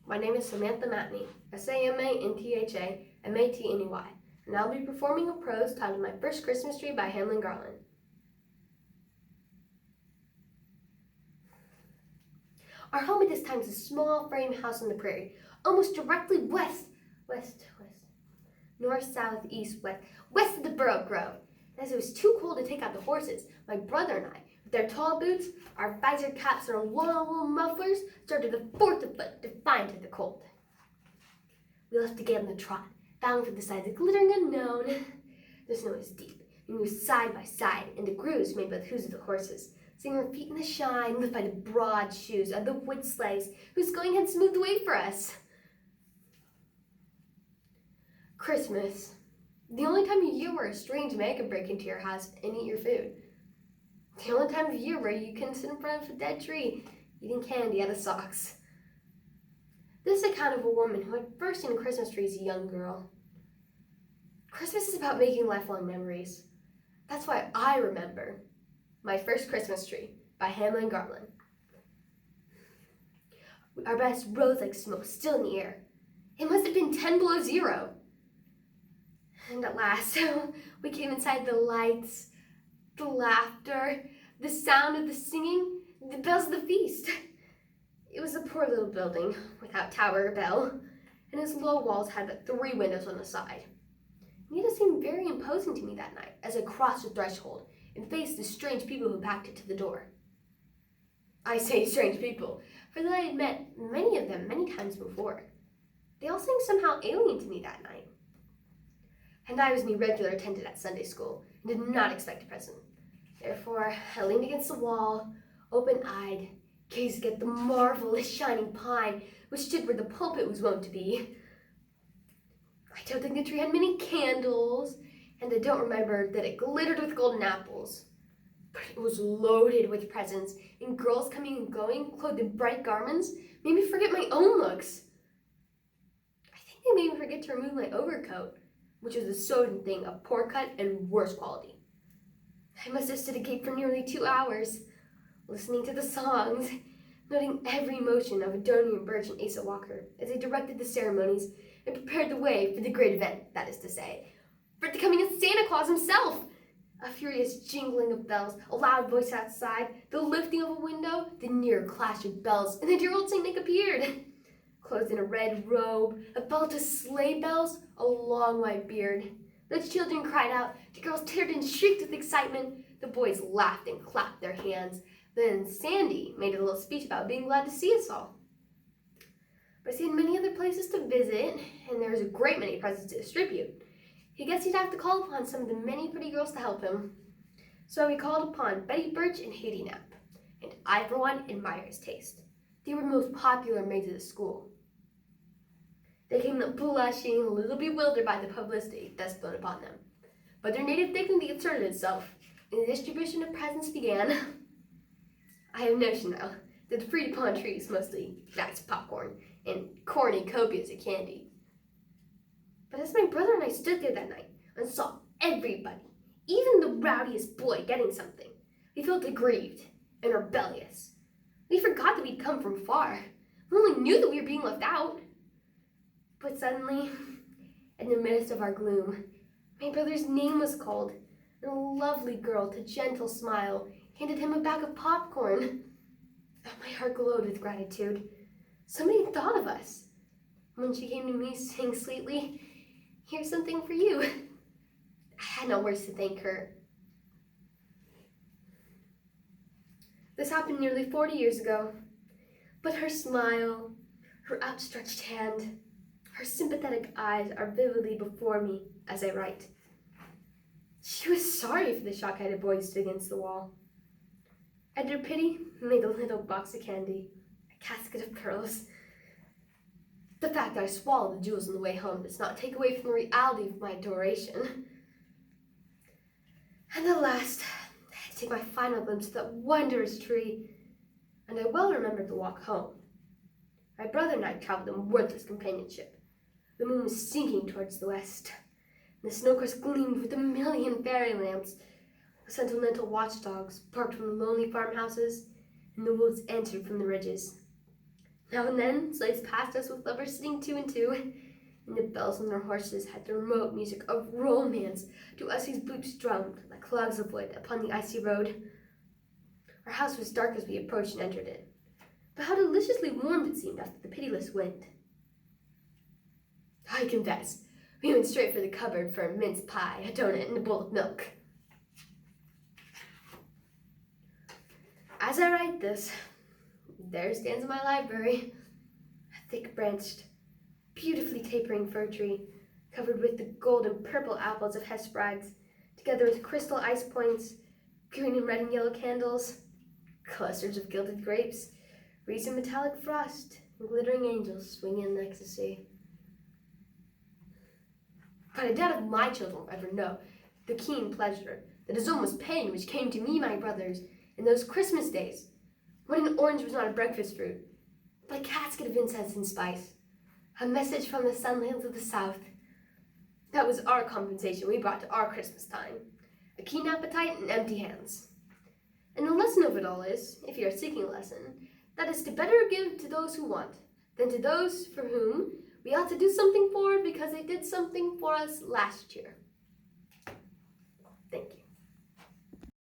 My name is Samantha Matney, Samantha, Matney, and I'll be performing a prose titled My First Christmas Tree by Hamlin Garland. Our home at this time is a small frame house on the prairie, almost directly west, north, south, east, west of the Burrow Grove. And as it was too cold to take out the horses, my brother and I, with their tall boots, our visor caps, and our long wool mufflers, started the fourth of foot, defiant of the cold. We left again on the trot, bound for the side of the glittering unknown. The snow was deep. We moved side by side, and the grooves made by the hooves of the horses, seeing our feet in the shine, lifted by the broad shoes of the wood sleighs, whose going had smoothed the way for us. Christmas, the only time of year where a strange man can break into your house and eat your food. The only time of year where you can sit in front of a dead tree, eating candy out of socks. This is account of a woman who had first seen a Christmas tree as a young girl. Christmas is about making lifelong memories. That's why I remember My First Christmas Tree by Hamlin Garland. Our breaths rose like smoke, still in the air. It must have been 10 below zero. And at last, we came inside the lights, the laughter, the sound of the singing, the bells of the feast. It was a poor little building, without tower or bell, and its low walls had but 3 windows on the side. And yet it seemed very imposing to me that night as I crossed the threshold and faced the strange people who packed it to the door. I say strange people, for that I had met many of them many times before. They all seemed somehow alien to me that night. And I was an irregular attendant at Sunday school and did not expect a present. Therefore, I leaned against the wall, open-eyed, gazing at the marvelous shining pine which stood where the pulpit was wont to be. I don't think the tree had many candles, and I don't remember that it glittered with golden apples. But it was loaded with presents, and girls coming and going, clothed in bright garments, made me forget my own looks. I think they made me forget to remove my overcoat, which was a sewed thing of poor cut and worse quality. I must have stood agape for nearly 2 hours, listening to the songs, noting every motion of Adoniram Birch and Asa Walker as they directed the ceremonies and prepared the way for the great event, that is to say, for the coming of Santa Claus himself. A furious jingling of bells, a loud voice outside, the lifting of a window, the near clash of bells, and the dear old St. Nick appeared. Clothed in a red robe, a belt of sleigh bells, a long white beard. The children cried out, the girls tittered and shrieked with excitement, the boys laughed and clapped their hands. Then Sandy made a little speech about being glad to see us all. But he had many other places to visit, and there was a great many presents to distribute. He guessed he'd have to call upon some of the many pretty girls to help him. So he called upon Betty Birch and Haidee Knapp, and I, for one, admire his taste. They were the most popular maids of the school. They came blushing, a little bewildered by the publicity thus blown upon them. But their native dignity asserted itself, and the distribution of presents began. I have a notion now that the fruit-upon trees mostly nice popcorn and corny copious of candy. But as my brother and I stood there that night and saw everybody, even the rowdiest boy, getting something, we felt aggrieved and rebellious. We forgot that we'd come from far. We only knew that we were being left out. But suddenly, in the midst of our gloom, my brother's name was called, and a lovely girl with a gentle smile handed him a bag of popcorn. Oh, my heart glowed with gratitude. Somebody thought of us. When she came to me saying sweetly, "Here's something for you," I had no words to thank her. This happened nearly 40 years ago, but her smile, her outstretched hand, her sympathetic eyes are vividly before me as I write. She was sorry for the shock-headed boy who stood against the wall. And her pity made a little box of candy, a casket of pearls. The fact that I swallowed the jewels on the way home does not take away from the reality of my adoration. And at last, I had to take my final glimpse of that wondrous tree, and I well remembered the walk home. My brother and I traveled in wordless companionship. The moon was sinking towards the west, and the snow-crust gleamed with a million fairy lamps. The sentimental watchdogs barked from the lonely farmhouses, and the wolves answered from the ridges. Now and then, sleighs passed us with lovers sitting two and two, and the bells on their horses had the remote music of romance to us whose boots drummed like logs of wood upon the icy road. Our house was dark as we approached and entered it, but how deliciously warm it seemed after the pitiless wind. I confess, we went straight for the cupboard for a mince pie, a donut, and a bowl of milk. As I write this, there stands my library, a thick-branched, beautifully tapering fir tree, covered with the gold and purple apples of hesperyds, together with crystal ice points, green and red and yellow candles, clusters of gilded grapes, wreaths of metallic frost, and glittering angels swinging in ecstasy. But I doubt if my children will ever know the keen pleasure that is almost pain which came to me, my brothers, in those Christmas days, when an orange was not a breakfast fruit, but a casket of incense and spice, a message from the sunlands of the south. That was our compensation we brought to our Christmas time, a keen appetite and empty hands. And the lesson of it all is, if you are seeking a lesson, that is to better give to those who want than to those for whom we ought to do something for because they did something for us last year. Thank you.